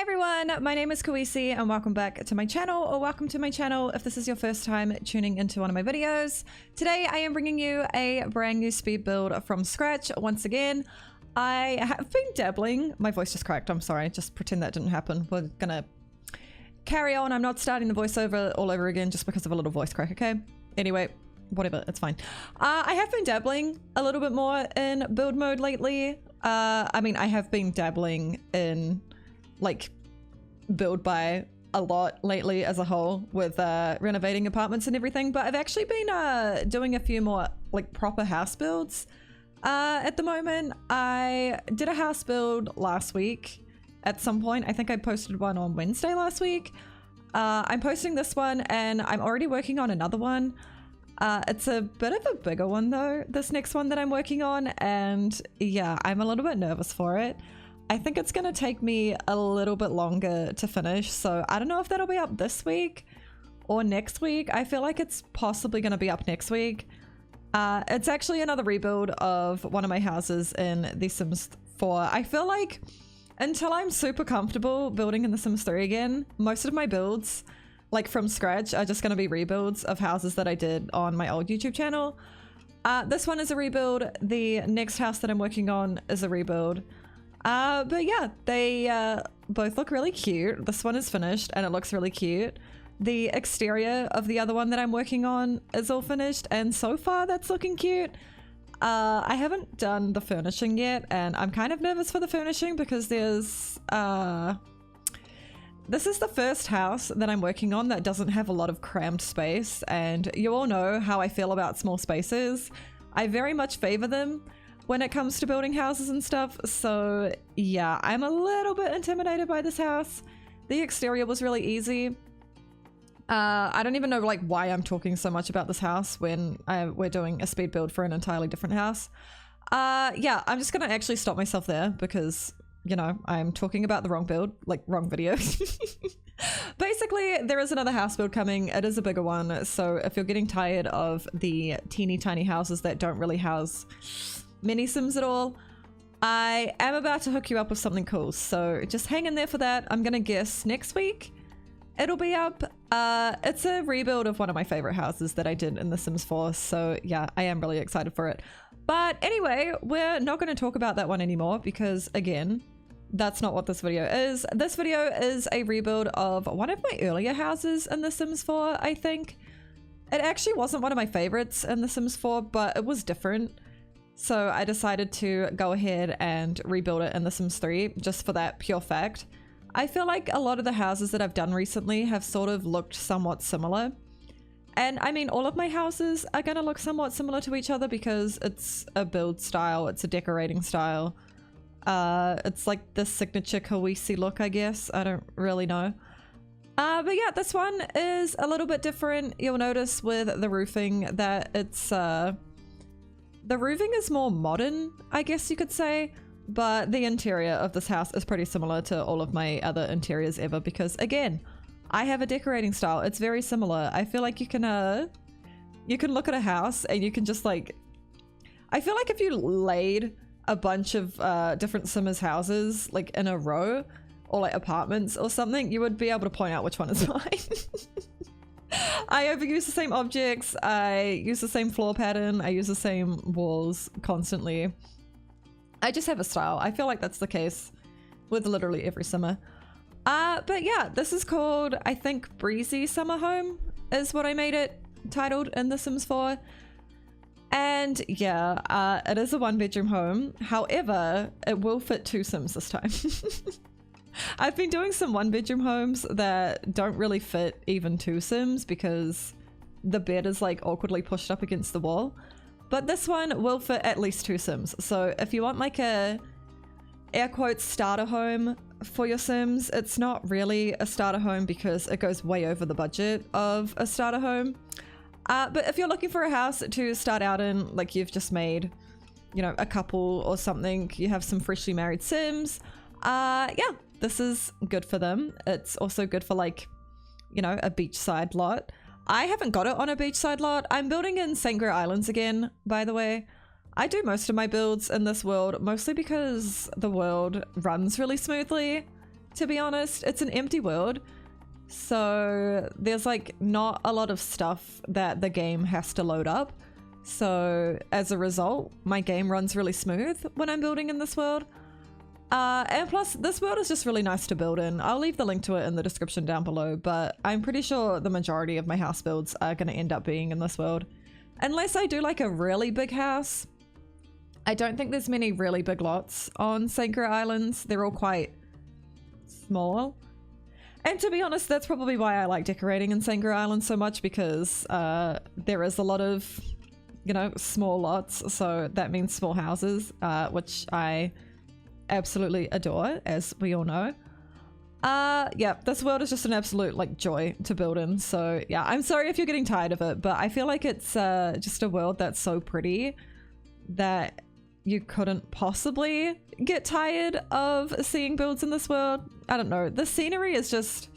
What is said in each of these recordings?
everyone, my name is Kawisi and welcome back to my channel, or welcome to my channel if this is your first time tuning into one of my videos. Today I am bringing you a brand new speed build from scratch once again. I have been dabbling, my voice just cracked, I'm sorry, just pretend that didn't happen. We're gonna carry on. I'm not starting the voiceover all over again just because of a little voice crack, okay? Anyway, whatever, it's fine. I have been dabbling a little bit more in build mode lately. I mean, I have been dabbling in like build by a lot lately as a whole with renovating apartments and everything, but I've actually been doing a few more like proper house builds at the moment. I did a house build last week at some point. I think I posted one on Wednesday last week. I'm posting this one and I'm already working on another one. It's a bit of a bigger one though, this next one that I'm working on, and yeah, I'm a little bit nervous for it. I think it's gonna take me a little bit longer to finish, so I don't know if that'll be up this week or next week. I feel like it's possibly gonna be up next week. It's actually another rebuild of one of my houses in The Sims 4. I feel like until I'm super comfortable building in The Sims 3 again, most of my builds, like from scratch, are just gonna be rebuilds of houses that I did on my old YouTube channel. This one is a rebuild. The next house that I'm working on is a rebuild. But yeah, they both look really cute. This one is finished and it looks really cute. The exterior of the other one that I'm working on is all finished, and so far that's looking cute. I haven't done the furnishing yet, and I'm kind of nervous for the furnishing because there's this is the first house that I'm working on that doesn't have a lot of crammed space, and you all know how I feel about small spaces. I very much favor them when it comes to building houses and stuff, so yeah, I'm a little bit intimidated by this house. The exterior was really easy. I don't even know like why I'm talking so much about this house when we're doing a speed build for an entirely different house. Yeah, I'm just gonna actually stop myself there because, you know, I'm talking about the wrong build, like wrong video. Basically, there is another house build coming. It is a bigger one, so if you're getting tired of the teeny tiny houses that don't really house mini Sims at all, I am about to hook you up with something cool, so just hang in there for that. I'm gonna guess next week it'll be up. It's a rebuild of one of my favorite houses that I did in The Sims 4, so yeah, I am really excited for it. But anyway, we're not going to talk about that one anymore because, again, that's not what this video is. This video is a rebuild of one of my earlier houses in The Sims 4, I think. It actually wasn't one of my favorites in The Sims 4, but it was different. So I decided to go ahead and rebuild it in The Sims 3 just for that pure fact. I feel like a lot of the houses that I've done recently have sort of looked somewhat similar. And I mean, all of my houses are going to look somewhat similar to each other because it's a build style, it's a decorating style. It's like the signature Kawisi look, I guess. I don't really know. But yeah, this one is a little bit different. You'll notice with the roofing that it's, the roofing is more modern, I guess you could say. But the interior of this house is pretty similar to all of my other interiors ever because, again, I have a decorating style. It's very similar. I feel like you can look at a house and you can just like, I feel like if you laid a bunch of different Simmers houses like in a row or like apartments or something, you would be able to point out which one is mine. I overuse the same objects. I use the same floor pattern. I use the same walls constantly. I just have a style. I feel like that's the case with literally every Simmer. But yeah, this is called, I think, Breezy Summer Home is what I made it titled in The Sims 4. And yeah, it is a 1-bedroom home. However, it will fit 2 Sims this time. I've been doing some 1-bedroom homes that don't really fit even 2 Sims because the bed is like awkwardly pushed up against the wall. But this one will fit at least 2 Sims. So if you want like a air quotes starter home for your Sims, it's not really a starter home because it goes way over the budget of a starter home. But if you're looking for a house to start out in, like you've just made, you know, a couple or something, you have some freshly married Sims, yeah, this is good for them. It's also good for like, you know, a beachside lot. I haven't got it on a beachside lot. I'm building in Sangre Islands again, by the way. I do most of my builds in this world mostly because the world runs really smoothly to be honest. It's an empty world. So there's like not a lot of stuff that the game has to load up. So as a result, my game runs really smooth when I'm building in this world. And plus, this world is just really nice to build in. I'll leave the link to it in the description down below, but I'm pretty sure the majority of my house builds are going to end up being in this world. Unless I do like a really big house. I don't think there's many really big lots on Sangra Islands. They're all quite small. And to be honest, that's probably why I like decorating in Sangra Island so much, because there is a lot of, you know, small lots. So that means small houses, which I absolutely adore, as we all know. Yeah, this world is just an absolute like joy to build in. So yeah, I'm sorry if you're getting tired of it, but I feel like it's just a world that's so pretty that you couldn't possibly get tired of seeing builds in this world. I don't know. The scenery is just,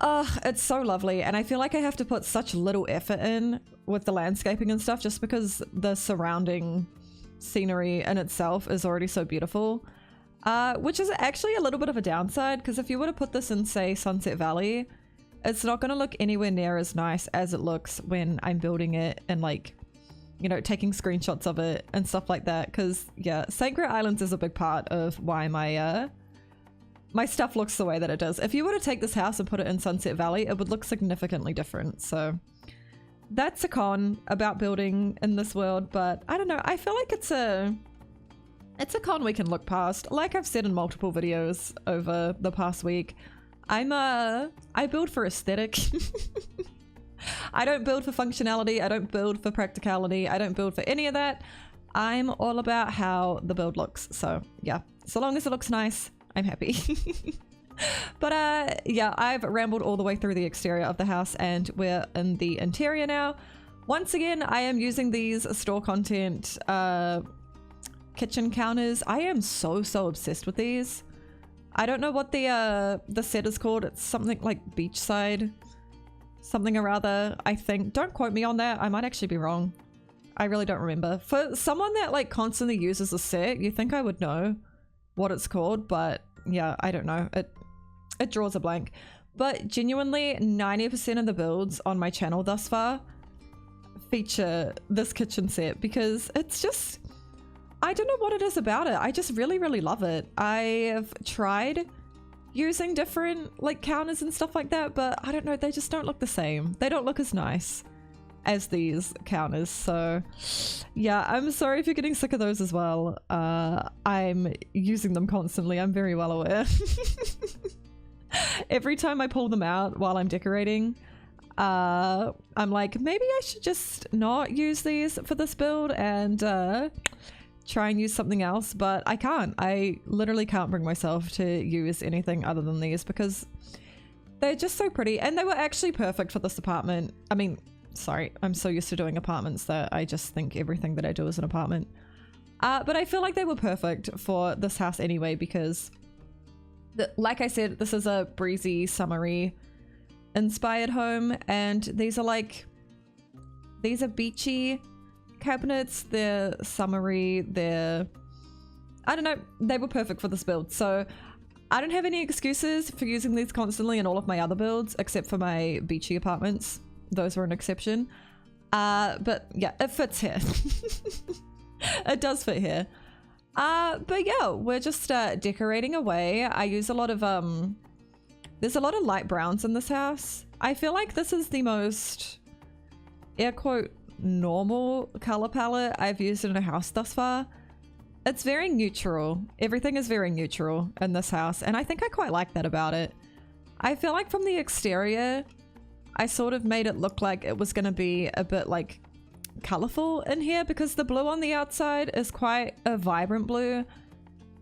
it's so lovely. And I feel like I have to put such little effort in with the landscaping and stuff just because the surrounding scenery in itself is already so beautiful. Which is actually a little bit of a downside, because if you were to put this in, say, Sunset Valley, it's not going to look anywhere near as nice as it looks when I'm building it and like, you know, taking screenshots of it and stuff like that. Because yeah, Sangra Islands is a big part of why my my stuff looks the way that it does. If you were to take this house and put it in Sunset Valley, it would look significantly different. So that's a con about building in this world, but I don't know, I feel like it's a con we can look past. Like I've said in multiple videos over the past week, I build for aesthetic. I don't build for functionality. I don't build for practicality. I don't build for any of that. I'm all about how the build looks. So yeah, so long as it looks nice, I'm happy. But yeah, I've rambled all the way through the exterior of the house and we're in the interior now. Once again, I am using these store content kitchen counters. I am so obsessed with these. I don't know what the set is called. It's something like beachside something or other, I think. Don't quote me on that. I might actually be wrong. I really don't remember. For someone that like constantly uses a set, you think I would know what it's called, but yeah, I don't know. It draws a blank. But genuinely, 90% of the builds on my channel thus far feature this kitchen set because it's just, I don't know what it is about it. I just really love it. I've tried using different like counters and stuff like that, but I don't know, they just don't look the same. They don't look as nice as these counters. So yeah, I'm sorry if you're getting sick of those as well. I'm using them constantly, I'm very well aware. Every time I pull them out while I'm decorating, I'm like, maybe I should just not use these for this build and try and use something else, but I can't. I literally can't bring myself to use anything other than these because they're just so pretty, and they were actually perfect for this apartment. I mean, sorry, I'm so used to doing apartments that I just think everything that I do is an apartment. But I feel like they were perfect for this house anyway because, like I said, this is a breezy, summery inspired home, and these are beachy cabinets. They're summery, I don't know, they were perfect for this build. So I don't have any excuses for using these constantly in all of my other builds except for my beachy apartments. Those were an exception. But yeah, it fits here. It does fit here. But yeah, we're just decorating away. I use a lot of there's a lot of light browns in this house. I feel like this is the most air quote normal color palette I've used in a house thus far. It's very neutral. Everything is very neutral in this house, and I think I quite like that about it. I feel like from the exterior I sort of made it look like it was going to be a bit like colorful in here because the blue on the outside is quite a vibrant blue.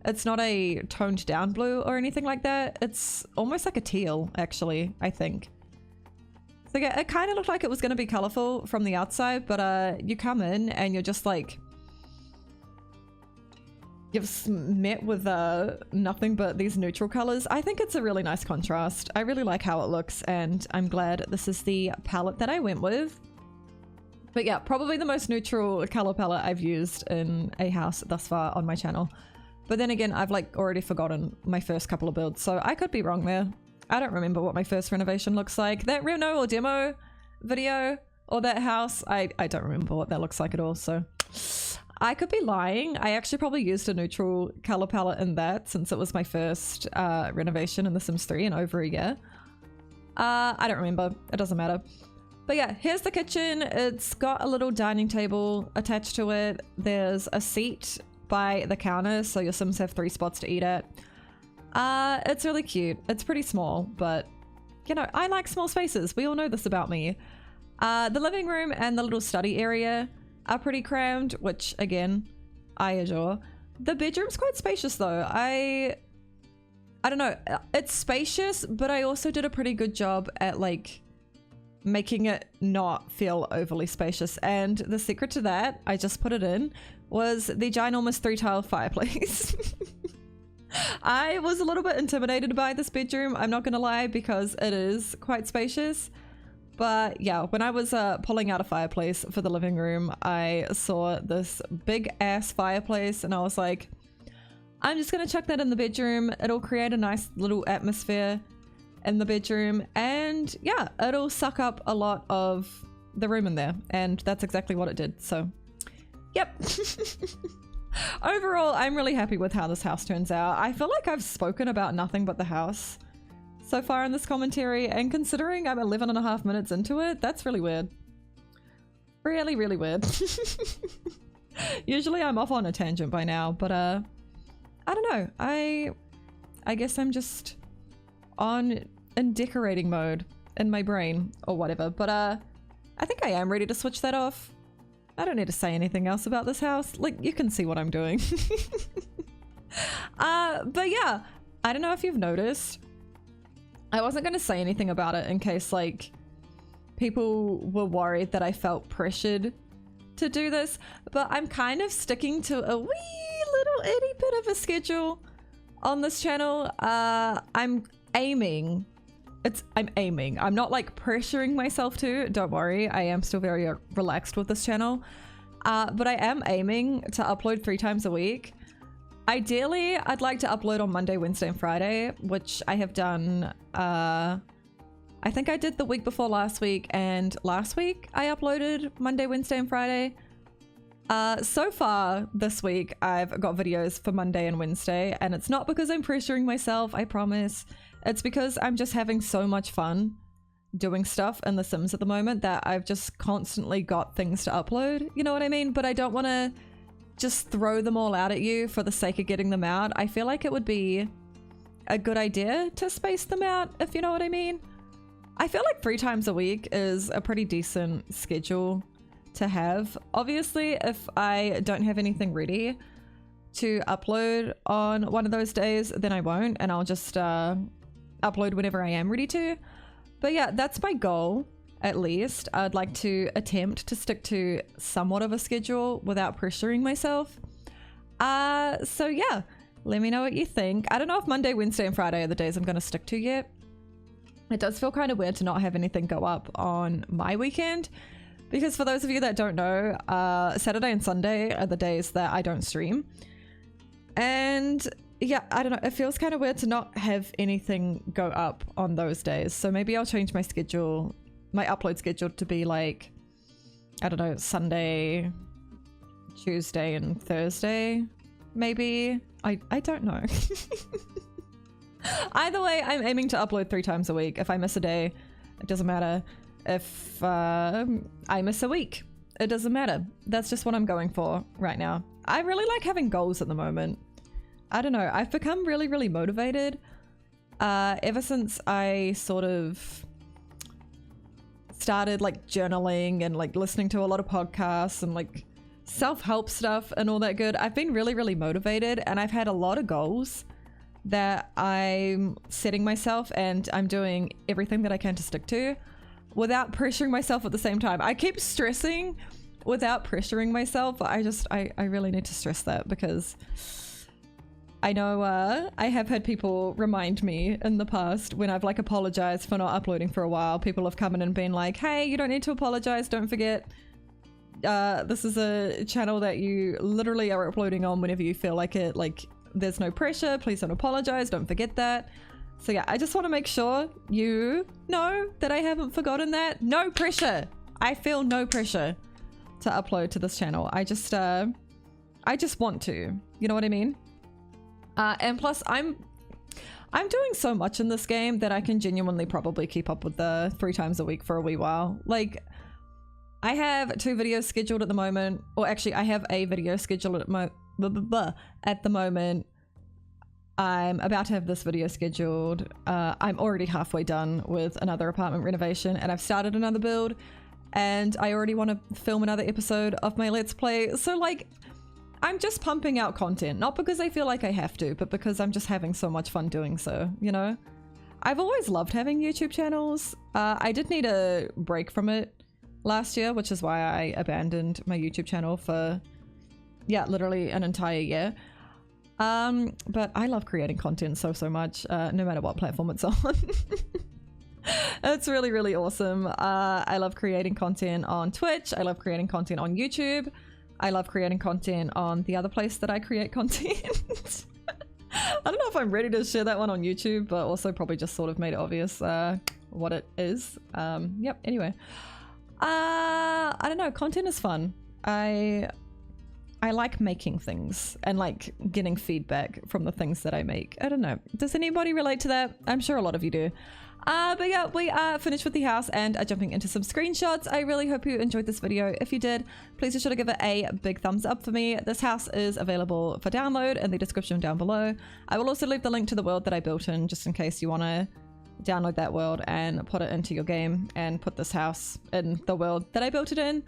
It's not a toned down blue or anything like that. It's almost like a teal, actually, I think. So yeah, it kind of looked like it was going to be colorful from the outside, but you come in and you're just like, you've met with nothing but these neutral colors. I think it's a really nice contrast. I really like how it looks, and I'm glad this is the palette that I went with. But yeah, probably the most neutral color palette I've used in a house thus far on my channel. But then again, I've like already forgotten my first couple of builds, so I could be wrong there. I don't remember what my first renovation looks like. That Reno or demo video or that house, I don't remember what that looks like at all, so I could be lying. I actually probably used a neutral color palette in that since it was my first renovation in The Sims 3 in over a year. I don't remember. It doesn't matter. But yeah, here's the kitchen. It's got a little dining table attached to it. There's a seat by the counter, so your Sims have 3 spots to eat at. It's really cute. It's pretty small, but you know, I like small spaces. We all know this about me. The living room and the little study area are pretty crammed, which again, I adore. The bedroom's quite spacious though. I don't know. It's spacious, but I also did a pretty good job at like making it not feel overly spacious. And the secret to that, I just put it in, was the ginormous 3-tile fireplace. I was a little bit intimidated by this bedroom, I'm not gonna lie, because it is quite spacious. But yeah, when I was pulling out a fireplace for the living room, I saw this big ass fireplace and I was like, I'm just gonna chuck that in the bedroom. It'll create a nice little atmosphere in the bedroom, and yeah, it'll suck up a lot of the room in there, and that's exactly what it did. So yep. Overall, I'm really happy with how this house turns out. I feel like I've spoken about nothing but the house so far in this commentary, and considering I'm 11.5 minutes into it, that's really weird. Really, really weird. Usually I'm off on a tangent by now, but I don't know. I guess I'm just in decorating mode in my brain or whatever, but I think I am ready to switch that off. I don't need to say anything else about this house. Like, you can see what I'm doing. But yeah, I don't know if you've noticed, I wasn't going to say anything about it in case like people were worried that I felt pressured to do this, but I'm kind of sticking to a wee little itty bit of a schedule on this channel. I'm aiming. I'm not like pressuring myself to, don't worry. I am still very relaxed with this channel. But I am aiming to upload 3 times a week. Ideally, I'd like to upload on Monday, Wednesday, and Friday, which I have done. I think I did the week before last week, and last week I uploaded Monday, Wednesday, and Friday. So far this week, I've got videos for Monday and Wednesday, and it's not because I'm pressuring myself, I promise. It's because I'm just having so much fun doing stuff in The Sims at the moment that I've just constantly got things to upload, you know what I mean? But I don't want to just throw them all out at you for the sake of getting them out. I feel like it would be a good idea to space them out, if you know what I mean. I feel like 3 times a week is a pretty decent schedule to have. Obviously, if I don't have anything ready to upload on one of those days, then I won't, and I'll just upload whenever I am ready to. But yeah, that's my goal, at least. I'd like to attempt to stick to somewhat of a schedule without pressuring myself. So yeah, let me know what you think. I don't know if Monday, Wednesday, and Friday are the days I'm going to stick to yet. It does feel kind of weird to not have anything go up on my weekend, because for those of you that don't know, Saturday and Sunday are the days that I don't stream. And yeah, I don't know, it feels kind of weird to not have anything go up on those days. So maybe I'll change my schedule, my upload schedule, to be like, I don't know, Sunday, Tuesday, and Thursday, maybe. I don't know. Either way, I'm aiming to upload 3 times a week. If I miss a day, it doesn't matter. If I miss a week, it doesn't matter. That's just what I'm going for right now. I really like having goals at the moment. I don't know, I've become really, really motivated ever since I sort of started like journaling and like listening to a lot of podcasts and like self-help stuff and all that good. I've been really, really motivated, and I've had a lot of goals that I'm setting myself, and I'm doing everything that I can to stick to without pressuring myself at the same time. I keep stressing without pressuring myself. I really need to stress that, because I know I have had people remind me in the past when I've like apologized for not uploading for a while. People have come in and been like, hey, you don't need to apologize. Don't forget, this is a channel that you literally are uploading on whenever you feel like it. Like, there's no pressure. Please don't apologize. Don't forget that. So yeah, I just want to make sure you know that I haven't forgotten that. No pressure. I feel no pressure to upload to this channel. I just want to, you know what I mean? And plus I'm doing so much in this game that I can genuinely probably keep up with the 3 times a week for a wee while. Like, I have 2 videos scheduled at the moment, or actually I have a video scheduled at the moment. I'm about to have this video scheduled. I'm already halfway done with another apartment renovation, and I've started another build, and I already want to film another episode of my Let's Play. So like, I'm just pumping out content, not because I feel like I have to, but because I'm just having so much fun doing so, you know? I've always loved having YouTube channels. I did need a break from it last year, which is why I abandoned my YouTube channel for, yeah, literally an entire year. But I love creating content so much, no matter what platform it's on. It's really, really awesome. I love creating content on Twitch. I love creating content on YouTube. I love creating content on the other place that I create content. I don't know if I'm ready to share that one on YouTube, but also probably just sort of made it obvious what it is. Yep, anyway. I don't know, content is fun. I like making things and like getting feedback from the things that I make. I don't know. Does anybody relate to that? I'm sure a lot of you do. But yeah, we are finished with the house and are jumping into some screenshots. I really hope you enjoyed this video. If you did, please be sure to give it a big thumbs up for me. This house is available for download in the description down below. I will also leave the link to the world that I built in, just in case you want to download that world and put it into your game and put this house in the world that I built it in.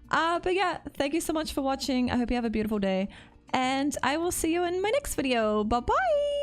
But yeah, thank you so much for watching. I hope you have a beautiful day, and I will see you in my next video. Bye bye.